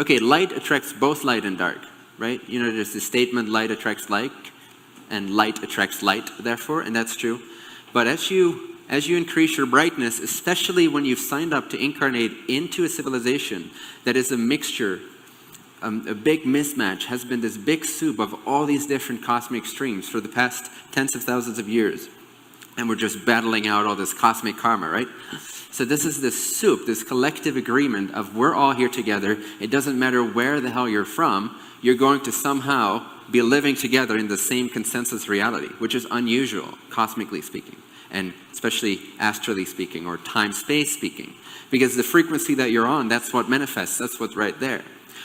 okay, light attracts both light and dark, right? You know, there's the statement, light attracts like, and light attracts light, therefore, and that's true. But as you increase your brightness, especially when you've signed up to incarnate into a civilization that is a mixture, a big mismatch, has been this big soup of all these different cosmic streams for the past tens of thousands of years. And we're just battling out all this cosmic karma, right? So this is this soup, this collective agreement of we're all here together. It doesn't matter where the hell you're from, you're going to somehow be living together in the same consensus reality, which is unusual, cosmically speaking, and especially astrally speaking, or time-space speaking. Because the frequency that you're on, that's what manifests, that's what's right there.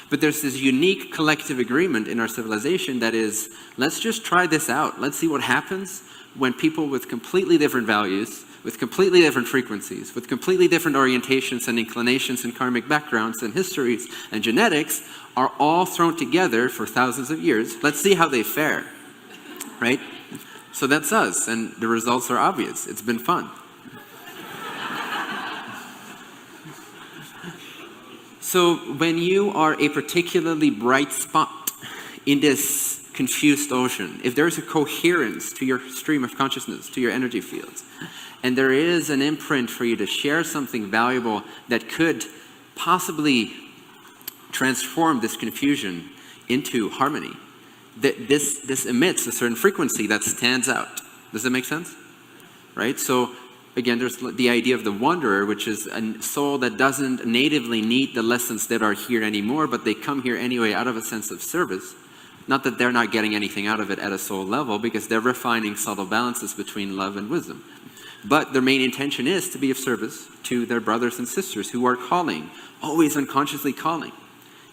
But there's this unique collective agreement in our civilization that is, let's just try this out. Let's see what happens when people with completely different values, with completely different frequencies, with completely different orientations and inclinations and karmic backgrounds and histories and genetics are all thrown together for thousands of years. Let's see how they fare, right? So that's us, and the results are obvious. It's been fun. So when you are a particularly bright spot in this confused ocean, if there's a coherence to your stream of consciousness, to your energy fields, and there is an imprint for you to share something valuable that could possibly transform this confusion into harmony, this emits a certain frequency that stands out. Does that make sense? Right? So again, there's the idea of the wanderer, which is a soul that doesn't natively need the lessons that are here anymore, but they come here anyway out of a sense of service. Not that they're not getting anything out of it at a soul level, because they're refining subtle balances between love and wisdom. But their main intention is to be of service to their brothers and sisters who are calling, always unconsciously calling.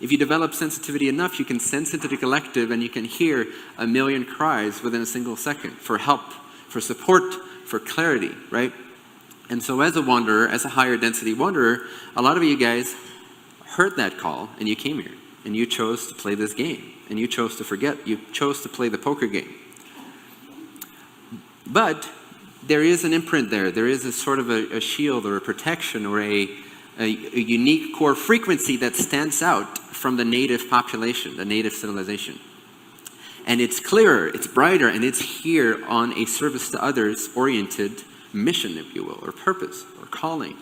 If you develop sensitivity enough, you can sense into the collective and you can hear a million cries within a single second for help, for support, for clarity, right? And so as a wanderer, as a higher density wanderer, a lot of you guys heard that call and you came here and you chose to play this game and you chose to forget. You chose to play the poker game. But there is an imprint there. There is a sort of a shield or a protection or a unique core frequency that stands out from the native population, the native civilization. And it's clearer, it's brighter, and it's here on a service to others oriented mission, if you will, or purpose, or calling.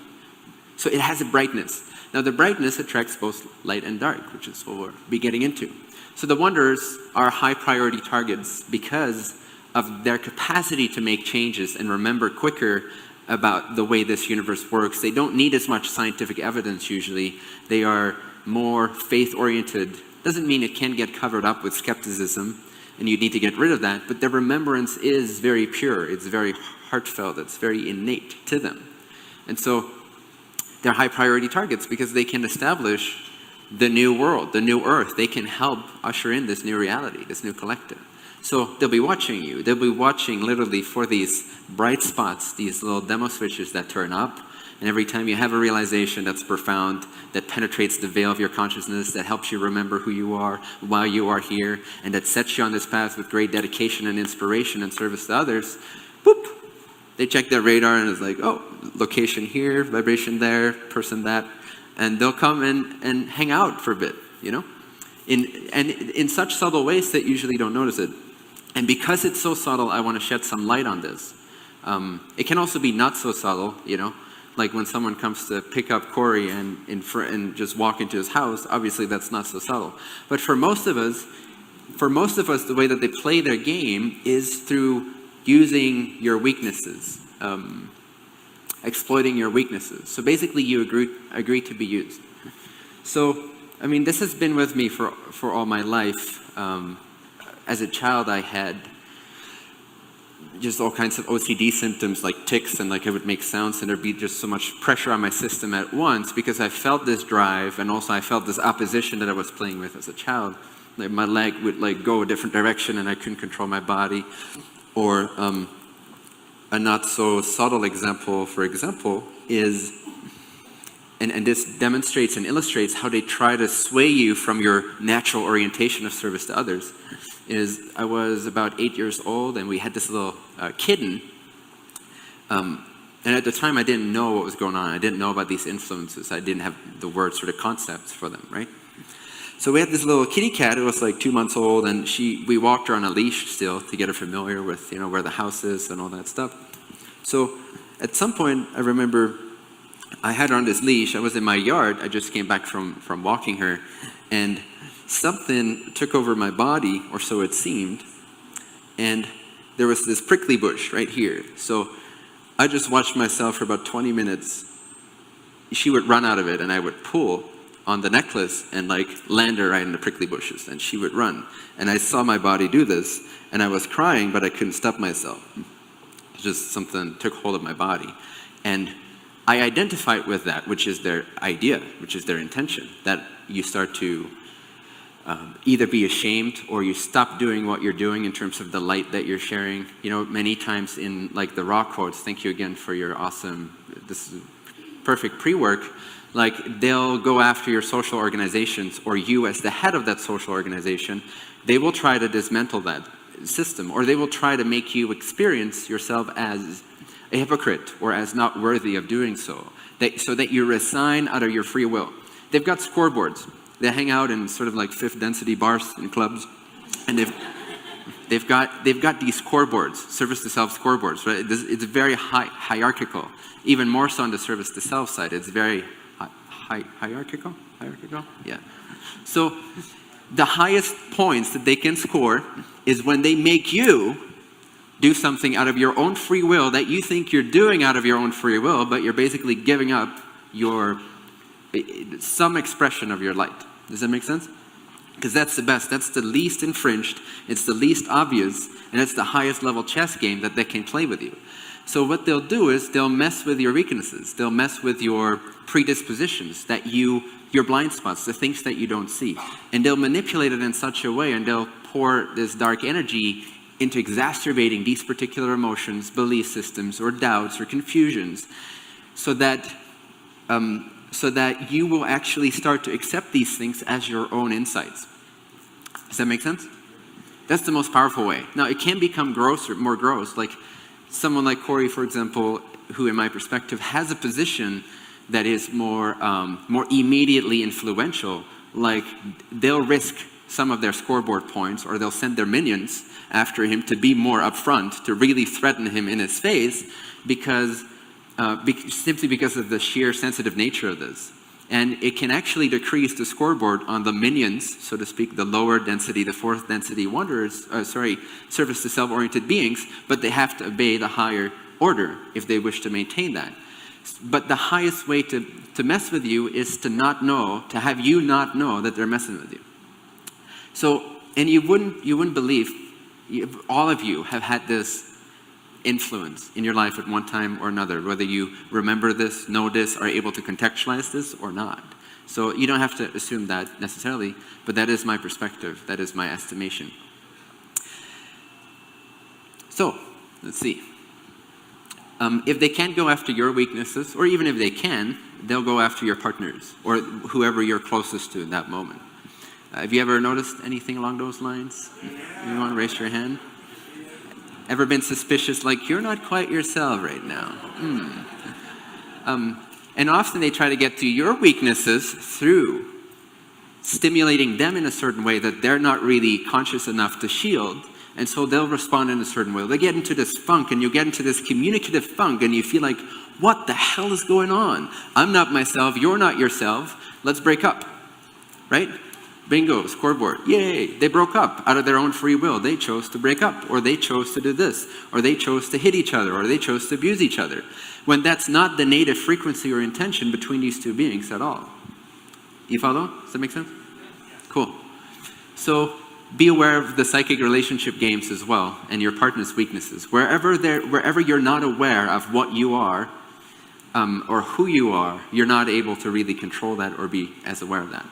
So it has a brightness. Now the brightness attracts both light and dark, which is what we'll be getting into. So the wanderers are high priority targets because of their capacity to make changes and remember quicker about the way this universe works. They don't need as much scientific evidence usually. They are more faith-oriented. Doesn't mean it can get covered up with skepticism, and you need to get rid of that, but their remembrance is very pure. It's very heartfelt. It's very innate to them. And so they're high priority targets because they can establish the new world, the new earth. They can help usher in this new reality, this new collective. So they'll be watching you. They'll be watching literally for these bright spots, these little demo switches that turn up. And every time you have a realization that's profound, that penetrates the veil of your consciousness, that helps you remember who you are, why you are here, and that sets you on this path with great dedication and inspiration and service to others, boop, they check their radar and it's like, oh, location here, vibration there, person that, and they'll come and hang out for a bit, you know? In such subtle ways that you usually don't notice it. And because it's so subtle, I want to shed some light on this. It can also be not so subtle, you know? Like when someone comes to pick up Corey and just walk into his house, obviously that's not so subtle. But for most of us, the way that they play their game is through using your weaknesses, exploiting your weaknesses. So basically you agree to be used. So, I mean, this has been with me for all my life. As a child, I had just all kinds of OCD symptoms like tics, and like I would make sounds and there'd be just so much pressure on my system at once because I felt this drive and also I felt this opposition that I was playing with as a child. Like my leg would like go a different direction and I couldn't control my body. Or a not so subtle example, for example, is, and this demonstrates and illustrates how they try to sway you from your natural orientation of service to others, is I was about 8 years old and we had this little kitten. And at the time I didn't know what was going on. I didn't know about these influences. I didn't have the words or the concepts for them, right? So we had this little kitty cat. It was like 2 months old, and we walked her on a leash still to get her familiar with, where the house is and all that stuff. So at some point, I remember I had her on this leash. I was in my yard. I just came back from walking her, and something took over my body, or so it seemed, and there was this prickly bush right here. So I just watched myself for about 20 minutes. She would run out of it, and I would pull on the necklace and land her right in the prickly bushes, and she would run. And I saw my body do this, and I was crying, but I couldn't stop myself. Just something took hold of my body. And I identified with that, which is their idea, which is their intention, that you start to either be ashamed or you stop doing what you're doing in terms of the light that you're sharing. Many times in the raw quotes, thank you again for your awesome, this is perfect pre-work, they'll go after your social organizations, or you as the head of that social organization. They will try to dismantle that system, or they will try to make you experience yourself as a hypocrite or as not worthy of doing so, so that you resign out of your free will. They've got scoreboards. They hang out in sort of fifth density bars and clubs, and they've got these scoreboards, service to self scoreboards, right? It's very hierarchical, even more so on the service to self side. It's very hierarchical? Yeah. So the highest points that they can score is when they make you do something out of your own free will that you think you're doing out of your own free will, but you're basically giving up some expression of your light. Does that make sense? Because that's the best. That's the least infringed. It's the least obvious, and it's the highest level chess game that they can play with you. So what they'll do is they'll mess with your weaknesses. They'll mess with your predispositions, your blind spots, the things that you don't see. And they'll manipulate it in such a way, and they'll pour this dark energy into exacerbating these particular emotions, belief systems, or doubts, or confusions, so that you will actually start to accept these things as your own insights. Does that make sense? That's the most powerful way. Now, it can become grosser, more gross, like someone like Corey, for example, who in my perspective has a position that is more immediately influential. They'll risk some of their scoreboard points, or they'll send their minions after him to be more upfront, to really threaten him in his face, simply because of the sheer sensitive nature of this. And it can actually decrease the scoreboard on the minions, so to speak, the lower density, the fourth density service to self-oriented beings, but they have to obey the higher order if they wish to maintain that. But the highest way to mess with you is to have you not know that they're messing with you. So, and you wouldn't believe, all of you have had this influence in your life at one time or another, whether you remember this, know this, are able to contextualize this or not. So you don't have to assume that necessarily, but that is my perspective, that is my estimation. So, let's see. If they can't go after your weaknesses, or even if they can, they'll go after your partners, or whoever you're closest to in that moment. Have you ever noticed anything along those lines? You want to raise your hand? Ever been suspicious, you're not quite yourself right now? And often they try to get to your weaknesses through stimulating them in a certain way that they're not really conscious enough to shield. And so they'll respond in a certain way. They get into this funk, and you get into this communicative funk, and you feel like, what the hell is going on? I'm not myself, you're not yourself, let's break up, right? Bingo, scoreboard, yay, they broke up out of their own free will. They chose to break up, or they chose to do this, or they chose to hit each other, or they chose to abuse each other, when that's not the native frequency or intention between these two beings at all. You follow? Does that make sense? Cool. So be aware of the psychic relationship games as well, and your partner's weaknesses. Wherever you're not aware of what you are, or who you are, you're not able to really control that or be as aware of that.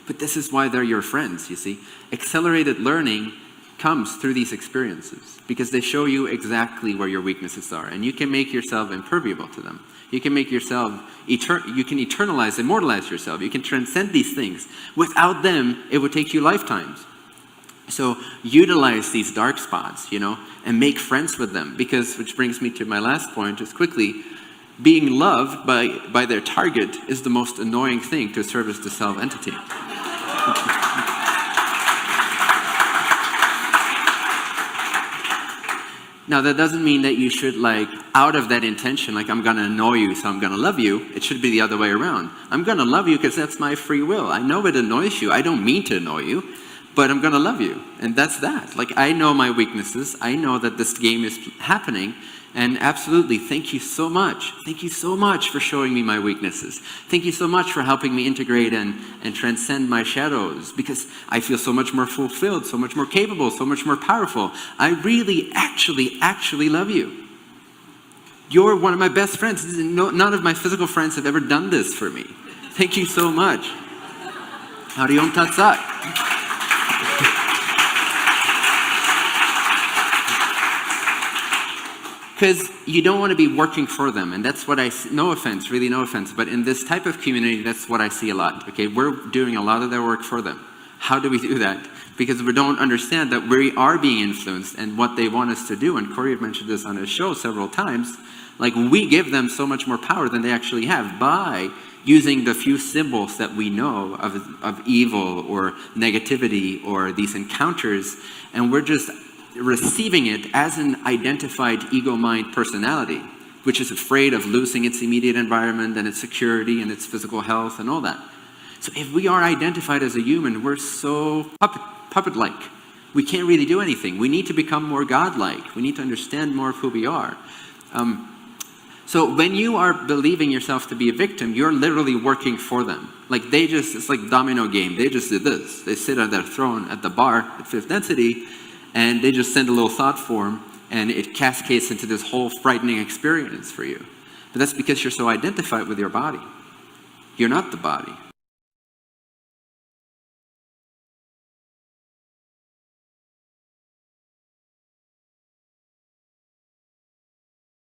But this is why they're your friends, you see. Accelerated learning comes through these experiences because they show you exactly where your weaknesses are, and you can make yourself impermeable to them. You can make yourself, you can eternalize, immortalize yourself. You can transcend these things. Without them, it would take you lifetimes. So utilize these dark spots, and make friends with them, because, which brings me to my last point, just quickly, being loved by their target is the most annoying thing to a service to self entity. Now, that doesn't mean that you should, out of that intention, I'm going to annoy you, so I'm going to love you. It should be the other way around. I'm going to love you because that's my free will. I know it annoys you. I don't mean to annoy you, but I'm going to love you. And that's that. I know my weaknesses. I know that this game is happening. And absolutely, thank you so much. Thank you so much for showing me my weaknesses. Thank you so much for helping me integrate and transcend my shadows, because I feel so much more fulfilled, so much more capable, so much more powerful. I really, actually love you. You're one of my best friends. None of my physical friends have ever done this for me. Thank you so much. Hariom Tatsat. Because you don't want to be working for them, and that's what I see. No offense, really no offense, but in this type of community, that's what I see a lot. Okay, we're doing a lot of their work for them. How do we do that? Because we don't understand that we are being influenced and what they want us to do. And Corey had mentioned this on his show several times. We give them so much more power than they actually have by using the few symbols that we know of evil or negativity or these encounters, and we're just receiving it as an identified ego mind personality, which is afraid of losing its immediate environment and its security and its physical health and all that. So if we are identified as a human, we're so puppet-like. We can't really do anything. We need to become more godlike. We need to understand more of who we are. So when you are believing yourself to be a victim, you're literally working for them. It's like domino game. They just did this. They sit on their throne at the bar at fifth density, and they just send a little thought form, and it cascades into this whole frightening experience for you. But that's because you're so identified with your body. You're not the body.